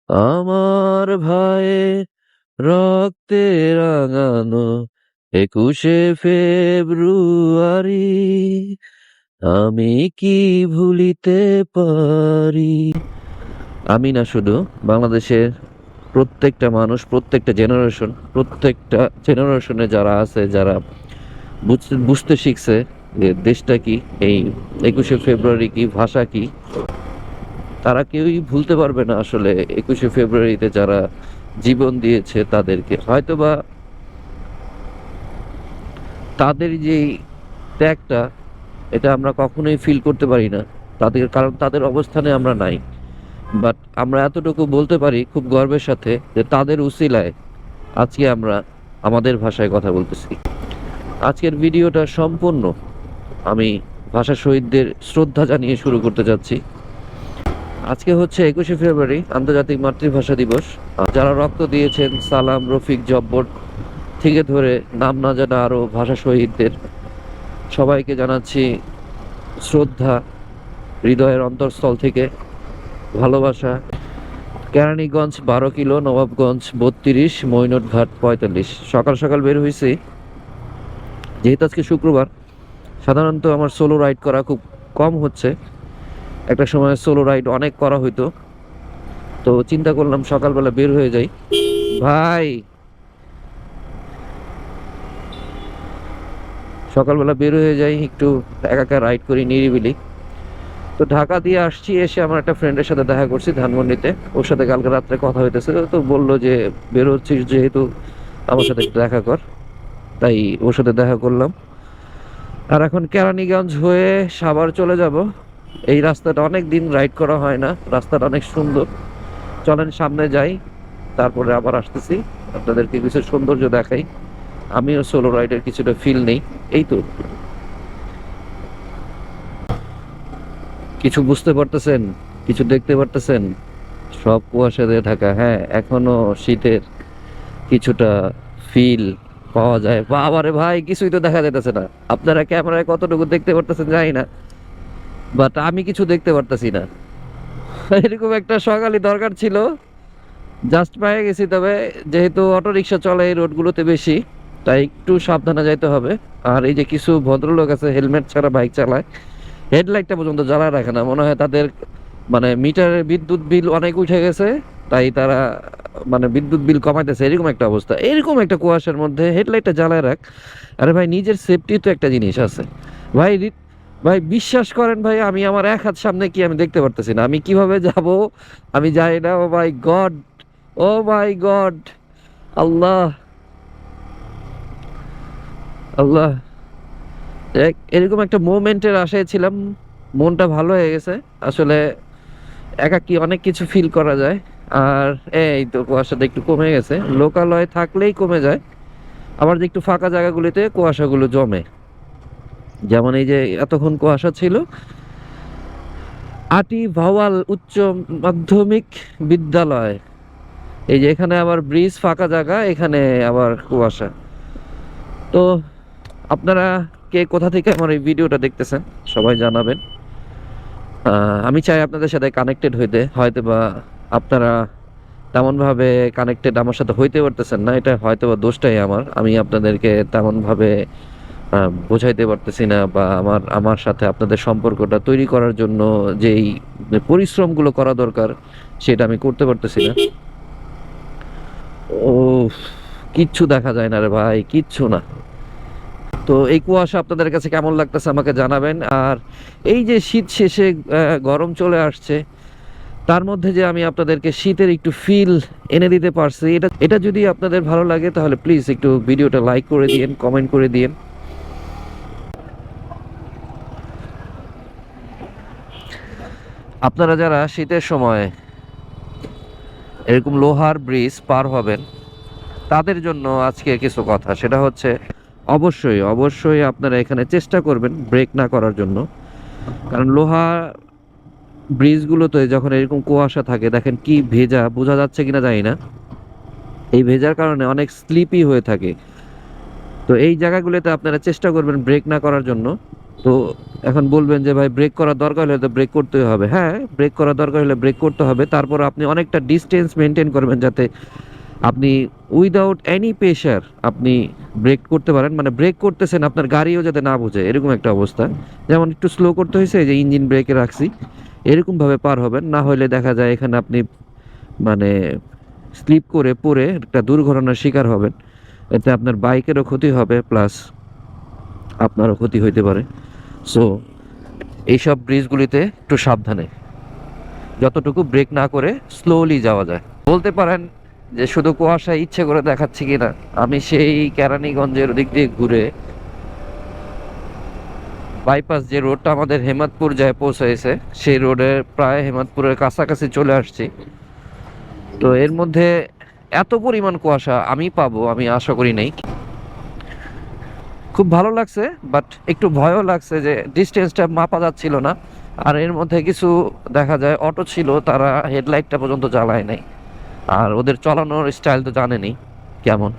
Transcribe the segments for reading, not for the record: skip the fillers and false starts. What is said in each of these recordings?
আমার ভাইয়ের রক্তে রাঙানো ২১শে ফেব্রুয়ারি আমি কি ভুলিতে পারি। আমি না, শুধু বাংলাদেশের প্রত্যেকটা মানুষ, প্রত্যেকটা জেনারেশনে যারা আছে, যারা বুঝতে শিখছে যে দেশটা কি, এই ২১শে ফেব্রুয়ারি কি, ভাষা কি, তারা কেউই ভুলতে পারবে না আসলে ২১শে ফেব্রুয়ারিতে যারা জীবন দিয়েছে তাদেরকে। হয়তোবা তাদের যেই ত্যাগটা, এটা আমরা কখনোই ফিল করতে পারি না তাদের, কারণ তাদের অবস্থানে আমরা নাই। বাট আমরা এতটুকু বলতে পারি খুব গর্বের সাথে যে তাদের উসিলায় আজকে আমরা আমাদের ভাষায় কথা বলতেছি। আজকের ভিডিওটা সম্পূর্ণ আমি ভাষা শহীদদের শ্রদ্ধা জানিয়ে শুরু করতে যাচ্ছি। আজকে হচ্ছে ২১শে ফেব্রুয়ারি, আন্তর্জাতিক মাতৃভাষা দিবস। যারা রক্ত দিয়েছেন, সালাম, রফিক, জব্বর থেকে ধরে নাম না জানা আরও ভাষা শহীদদের সবাইকে জানাচ্ছি শ্রদ্ধা, হৃদয়ের অন্তরস্থল থেকে ভালোবাসা। কেরানীগঞ্জ ১২ কিলো, নবাবগঞ্জ ৩২, মইনটঘাট ৪৫। সকাল সকাল বের হয়েছি, যেহেতু আজকে শুক্রবার। সাধারণত আমার সোলো রাইড করা খুব কম হচ্ছে, একটা সময় সোলো রাইড অনেক করা হইতো। তো চিন্তা করলাম সকালবেলা বের হয়ে যাই। ভাই, সকালবেলা বের হয়ে যাই, একটু একা একা রাইড করি নিরিবিলি। তো ঢাকা দিয়ে আসছি, এসে আমার একটা ফ্রেন্ডের সাথে দেখা করছি ধানমন্ডিতে। ওর সাথে কালকে রাত্রে কথা হইতেছে, তো বললো যে বের হচ্ছিস যেহেতু আমার সাথে একটু দেখা কর, তাই ওর সাথে দেখা করলাম। আর এখন কেরানীগঞ্জ হয়ে সাভার চলে যাব। এই রাস্তাটা অনেক দিন রাইড করা হয় না, রাস্তাটা অনেক সুন্দর। চলেন সামনে যাই, তারপরে আবার আসতেছি, আপনাদেরকে কিছু সৌন্দর্য দেখাই। আমিও সোলো রাইডের কিছুটা ফিল নেই। এই তো, কিছু বুঝতে পারতেছেন, কিছু দেখতে পারতেছেন? সব কুয়াশা দিয়ে ঢাকা। হ্যাঁ, এখনো শীতের কিছুটা ফিল পাওয়া যায়। বাবারে ভাই, কিছুই তো দেখা যাইতেছে না। আপনারা ক্যামেরায় কতটুকু দেখতে পারতেছেন জানি না, বাট আমি কিছু দেখতে পারতেছি না। এরকম একটা সকালই দরকার ছিল, জাস্ট পেয়ে গেছি। তবে যেহেতু অটো রিক্সা চলে এই রোডগুলোতে বেশি, তাই একটু সাবধানে যাইতে হবে। আর এই যে কিছু ভদ্রলোক আছে হেলমেট ছাড়া বাইক চালায়, হেডলাইটটা পর্যন্ত জ্বালায় রাখে না। মনে হয় তাদের মানে মিটারের বিদ্যুৎ বিল অনেক উঠে গেছে, তাই তারা মানে বিদ্যুৎ বিল কমাইতেছে, এরকম একটা অবস্থা। এরকম একটা কুয়াশার মধ্যে হেডলাইটটা জ্বালায় রাখ। আরে ভাই, নিজের সেফটি তো একটা জিনিস আছে ভাই। ভাই বিশ্বাস করেন ভাই, আমি আমার এক হাত সামনে কি আমি দেখতে পারতেছি না, আমি কিভাবে যাব আমি জানি না। ও মাই গড, ও মাই গড, আল্লাহ, আল্লাহ। এরকম একটা মোমেন্টের আশায় ছিলাম, মনটা ভালো হয়ে গেছে আসলে। একাকী অনেক কিছু ফিল করা যায়। আর এই তো কুয়াশাটা একটু কমে গেছে, লোকালয় থাকলেই কমে যায়। আবার যে একটু ফাঁকা জায়গাগুলিতে কুয়াশাগুলো জমে, যেমন এই যে এতক্ষণ কুয়াশা ছিল আটি ভাওয়াল উচ্চ মাধ্যমিক বিদ্যালয়। এই যে এখানে আবার ব্রিজ, ফাঁকা জায়গা, এখানে আবার কুয়াশা। তো আপনারা কে কোথা থেকে আমার এই ভিডিওটা দেখতেছেন সবাই জানাবেন। আমি চাই আপনাদের সাথে কানেক্টেড হইতে, হয়তো বা আপনারা তেমন ভাবে কানেক্টেড আমার সাথে হইতে পারতেছেন না। এটা হয়তো বা দোষটাই আমার, আমি আপনাদেরকে তেমন ভাবে বোঝাইতে পারতেছি না, বা আমার আমার সাথে আপনাদের সম্পর্কটা তৈরি করার জন্য যেই পরিশ্রমগুলো করা দরকার সেটা আমি করতে পারতেছি না। ও, কিচ্ছু দেখা যায় না রে ভাই, কিচ্ছু না। তো এই কুয়াশা আপনাদের কাছে কেমন লাগতেছে আমাকে জানাবেন। আর এই যে শীত শেষে গরম চলে আসছে, তার মধ্যে যে আমি আপনাদেরকে শীতের একটু ফিল এনে দিতে পারছি, এটা এটা যদি আপনাদের ভালো লাগে তাহলে প্লিজ একটু ভিডিওটা লাইক করে দিয়েন, কমেন্ট করে দিয়েন। আপনারা যারা শীতের সময় এরকম লোহার ব্রিজ পার হবেন, তাদের জন্য আজকে কিছু কথা। সেটা হচ্ছে অবশ্যই অবশ্যই আপনারা এখানে চেষ্টা করবেন ব্রেক না করার জন্য। কারণ লোহা ব্রিজগুলোতে যখন এরকম কুয়াশা থাকে, দেখেন কি ভেজা, বোঝা যাচ্ছে কিনা জানি না। এই ভেজার কারণে অনেক স্লিপি হয়ে থাকে। তো এই জায়গাগুলোতে আপনারা চেষ্টা করবেন ব্রেক না করার জন্য। তো এখন বলবেন যে ভাই ব্রেক করার দরকার হলে তো ব্রেক করতেই হবে। হ্যাঁ, ব্রেক করার দরকার হলে ব্রেক করতে হবে, তারপর আপনি অনেকটা ডিস্টেন্স মেনটেন করবেন যাতে আপনি উইদাউট এনি প্রেশার আপনি ব্রেক করতে পারেন, মানে ব্রেক করতেছেন আপনার গাড়িও যাতে না বোঝে এরকম একটা অবস্থা। যেমন একটু স্লো করতে হয়েছে, যে ইঞ্জিন ব্রেকে রাখছি, এরকমভাবে পার হবেন। না হলে দেখা যায় এখানে আপনি মানে স্লিপ করে পড়ে একটা দুর্ঘটনার শিকার হবেন। এতে আপনার বাইকেরও ক্ষতি হবে, প্লাস আপনারও ক্ষতি হইতে পারে। সো এইসব ব্রিজগুলিতে একটু সাবধানে, যতটুকু ব্রেক না করে স্লোলি যাওয়া যায়। বলতে পারেন যে শুধু কুয়াশা ইচ্ছে করে দেখাচ্ছি কিনা, আমি সেই কেরানীগঞ্জের দিক দিয়ে ঘুরে বাইপাস যে রোডটা আমাদের হেমাদপুর যায় পৌঁছাইছে, সেই রোডে প্রায় হেমাদপুরের কাছাকাছি চলে আসছি। তো এর মধ্যে এত পরিমাণ কুয়াশা আমি পাবো আমি আশা করি নাই। খুব ভালো লাগছে, বাট একটু ভয়ও লাগছে যে ডিস্টেন্সটা মাপা যাচ্ছিল না। আর এর মধ্যে কিছু দেখা যায় অটো ছিল, তারা হেডলাইটটা পর্যন্ত জ্বালায় নাই। আর ওদের চালানোর স্টাইল তো জানেনি কেমন।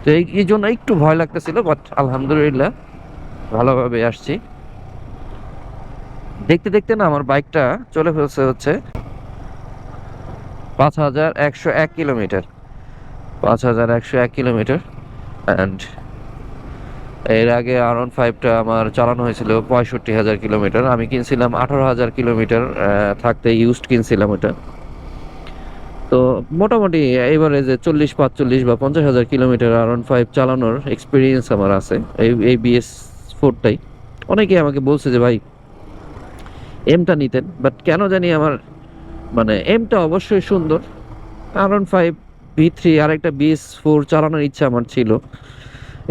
তো এই জন্য একটু ভয় লাগতেছিল, বাট আলহামদুলিল্লাহ ভালোভাবে আসছি। দেখতে দেখতে না আমার বাইকটা চলে ফেলছে হচ্ছে 5101 কিলোমিটার। 5101 কিলোমিটার। অ্যান্ড এর আগে R15টা আমার চালানো হয়েছিল 65,000 কিলোমিটার। আমি কিনছিলাম 18,000 কিলোমিটার থাকতে, ইউজড কিনছিলাম ওটা। তো মোটামুটি এভারেজে 40, 45 বা 50,000 কিলোমিটার R15 চালানোর এক্সপিরিয়েন্স আমার আছে এই BS4টাই। অনেকেই আমাকে বলছে যে ভাই এমটা নিতেন, বাট কেন জানি আমার মানে এমটা অবশ্যই সুন্দর, R15 V3 আর একটা BS4 চালানোর ইচ্ছা আমার ছিল।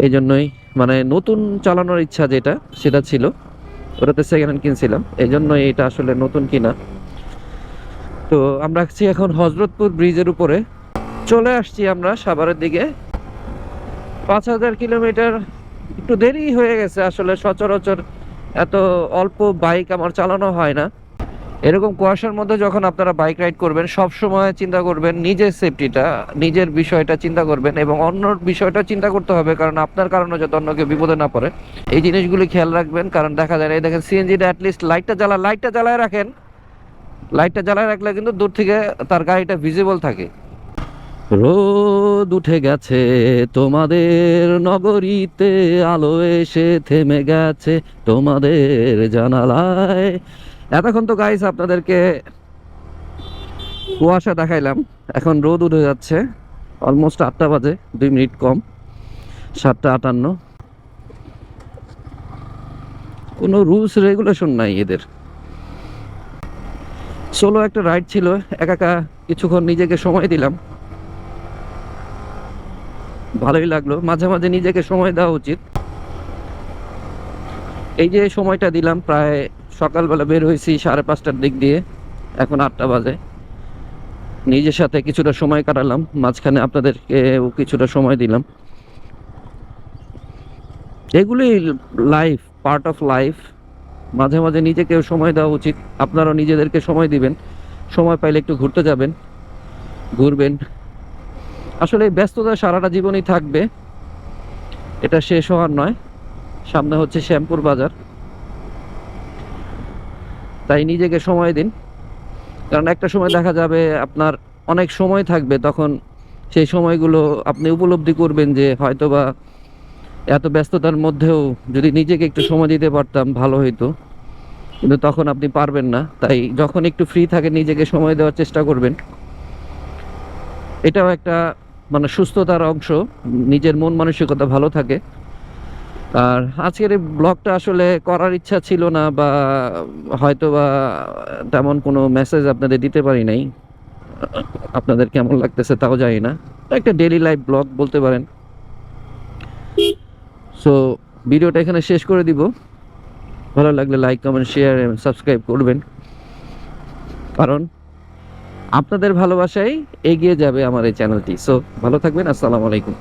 এই জন্যই মানে নতুন চালানোর ইচ্ছা যেটা সেটা ছিল, ওটাতে সেকেন্ড হ্যান্ড কিনছিলাম, এই জন্যই এটা আসলে নতুন কিনা। তো আমরা আছি এখন হজরতপুর ব্রিজের উপরে, চলে আসছি আমরা সাভারের দিকে। 5,000 কিলোমিটার একটু দেরি হয়ে গেছে আসলে, সচরাচর এত অল্প বাইক আমার চালানো হয় না। এরকম কুয়াশার মধ্যে যখন আপনারা বাইক রাইড করবেন, সব সময় চিন্তা করবেন নিজের সেফটিটা, নিজের বিষয়টা চিন্তা করবেন, এবং অন্যর বিষয়টা চিন্তা করতে হবে, কারণ আপনার কারণে যাতে অন্য কেউ বিপদে না পড়ে এই জিনিসগুলি খেয়াল রাখবেন। কারণ দেখা যায় এই দেখেন সিএনজিটা অ্যাটলিস্ট লাইটটা জ্বালায় রাখেন, লাইটটা জ্বালায় রাখলে কিন্তু দূর থেকে তার গাড়িটা ভিজিবল থাকে। রোদ উঠে গেছে তোমাদের নগরীতে, আলো এসে থেমে গেছে তোমাদের জানালায়। এতক্ষণ তো গাইস আপনাদেরকে কুয়াশা দেখাইলাম, এখন রোদ উঠে যাচ্ছে। অলমোস্ট 8টা বাজে, 2 মিনিট কম, 7টা 58। কোনো রুলস রেগুলেশন নাই এদের। সোলো একটা রাইড ছিল, একা একা কিছুক্ষণ নিজেকে সময় দিলাম, ভালোই লাগলো। মাঝে মাঝে নিজেকে সময় দেওয়া উচিত। এই যে সময়টা দিলাম, প্রায় সকালবেলা বের হয়েছি 5:30টার দিক দিয়ে, এখন 8টা বাজে। নিজের সাথে কিছুটা সময় কাটালাম, মাঝখানে আপনাদেরকে কিছুটা সময় দিলাম। এগুলি লাইফ, পার্ট অফ লাইফ। মাঝে মাঝে নিজেকেও সময় দেওয়া উচিত, আপনারাও নিজেদেরকে সময় দিবেন। সময় পাইলে একটু ঘুরতে যাবেন, ঘুরবেন। আসলে এই ব্যস্ততা সারাটা জীবনই থাকবে, এটা শেষ হওয়ার নয়। সামনে হচ্ছে শ্যামপুর বাজার, তাই নিজেকে সময় দিন। কারণ একটা সময় দেখা যাবে আপনার অনেক সময় থাকবে, তখন সেই সময়গুলো আপনি উপলব্ধি করবেন যে হয়তোবা এত ব্যস্ততার মধ্যেও যদি নিজেকে একটু সময় দিতে পারতাম ভালো হইতো, কিন্তু তখন আপনি পারবেন না। তাই যখন একটু ফ্রি থাকে নিজেকে সময় দেওয়ার চেষ্টা করবেন। এটাও একটা মানে সুস্থতার অংশ, নিজের মন মানসিকতা ভালো থাকে। আর আজকের এই ব্লগটা আসলে করার ইচ্ছা ছিল না, বা হয়তোবা তেমন কোনো মেসেজ আপনাদের দিতে পারি নাই। আপনাদের কেমন লাগতেছে তাও জানি না, একটা ডেইলি লাইফ ব্লগ বলতে পারেন। সো ভিডিওটা এখানে শেষ করে দিব। ভালো লাগলে লাইক, কমেন্ট, শেয়ার এবং সাবস্ক্রাইব করবেন, কারণ আপনাদের ভালোবাসায় এগিয়ে যাবে আমার এই চ্যানেলটি। সো ভালো থাকবেন, আসসালামু আলাইকুম।